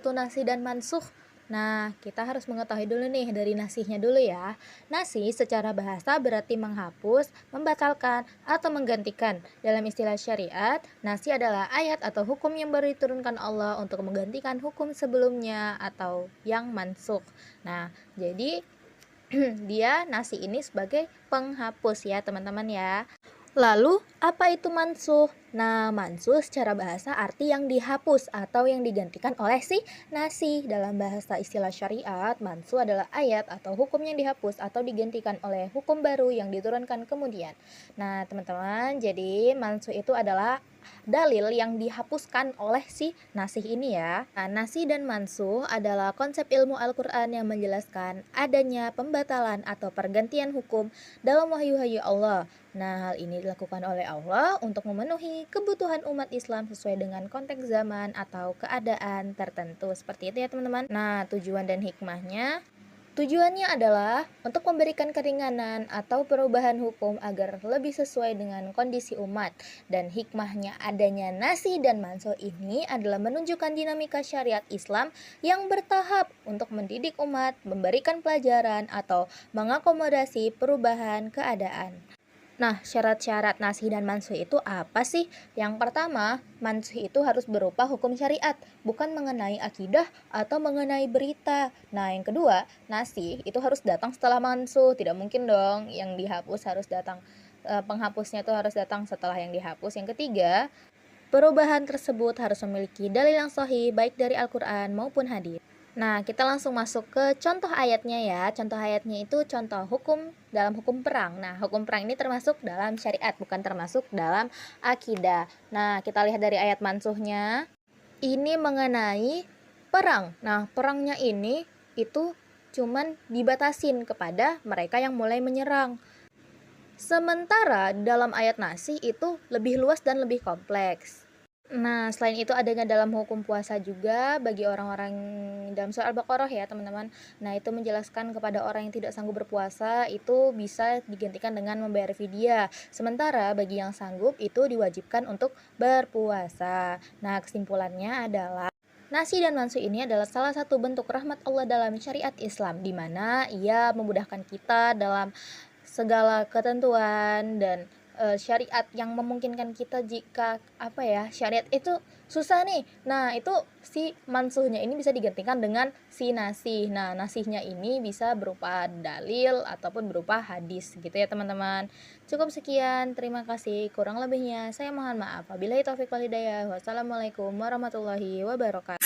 itu nasi dan mansukh? Nah, kita harus mengetahui dulu nih dari nasihnya dulu ya. Nasih secara bahasa berarti menghapus, membatalkan, atau menggantikan. Dalam istilah syariat, nasih adalah ayat atau hukum yang baru diturunkan Allah untuk menggantikan hukum sebelumnya atau yang mansukh. Nah, jadi dia nasi ini sebagai penghapus ya teman-teman ya. Lalu, apa itu mansuh? Nah, mansuh secara bahasa arti yang dihapus atau yang digantikan oleh si nasi. Dalam bahasa istilah syariat, mansuh adalah ayat atau hukum yang dihapus atau digantikan oleh hukum baru yang diturunkan kemudian. Nah, teman-teman, jadi mansuh itu adalah dalil yang dihapuskan oleh si nasih ini ya. Nah, nasih dan mansuh adalah konsep ilmu Al-Quran yang menjelaskan adanya pembatalan atau pergantian hukum dalam wahyu-wahyu Allah. Nah, hal ini dilakukan oleh Allah untuk memenuhi kebutuhan umat Islam sesuai dengan konteks zaman atau keadaan tertentu. Seperti itu ya teman-teman. Nah, tujuan dan tujuannya adalah untuk memberikan keringanan atau perubahan hukum agar lebih sesuai dengan kondisi umat. Dan hikmahnya adanya nasi dan manso ini adalah menunjukkan dinamika syariat Islam yang bertahap untuk mendidik umat, memberikan pelajaran, atau mengakomodasi perubahan keadaan. Nah, syarat-syarat nasih dan mansuh itu apa sih? Yang pertama, mansuh itu harus berupa hukum syariat, bukan mengenai akidah atau mengenai berita. Nah, yang kedua, nasih itu harus datang setelah mansuh. Tidak mungkin dong yang dihapus harus datang, penghapusnya itu harus datang setelah yang dihapus. Yang ketiga, perubahan tersebut harus memiliki dalil yang sahih baik dari Al-Quran maupun hadis. Nah, kita langsung masuk ke contoh ayatnya ya. Contoh ayatnya itu contoh hukum dalam hukum perang. Nah, hukum perang ini termasuk dalam syariat, bukan termasuk dalam akidah. Nah, kita lihat dari ayat mansuhnya. Ini mengenai perang. Nah, perangnya ini itu cuman dibatasin kepada mereka yang mulai menyerang. Sementara dalam ayat nasih itu lebih luas dan lebih kompleks. Nah, selain itu adanya dalam hukum puasa juga bagi orang-orang dalam surah Al-Baqarah ya, teman-teman. Nah, itu menjelaskan kepada orang yang tidak sanggup berpuasa itu bisa digantikan dengan membayar fidyah. Sementara bagi yang sanggup itu diwajibkan untuk berpuasa. Nah, kesimpulannya adalah nasi dan mansu ini adalah salah satu bentuk rahmat Allah dalam syariat Islam, di mana ia memudahkan kita dalam segala ketentuan dan syariat yang memungkinkan kita jika syariat itu susah nih. Nah, itu si mansuhnya ini bisa digantikan dengan si nasih. Nah, nasihnya ini bisa berupa dalil ataupun berupa hadis gitu ya, teman-teman. Cukup sekian, terima kasih. Kurang lebihnya saya mohon maaf. Wabillahi taufiq wal hidayah. Wassalamualaikum warahmatullahi wabarakatuh.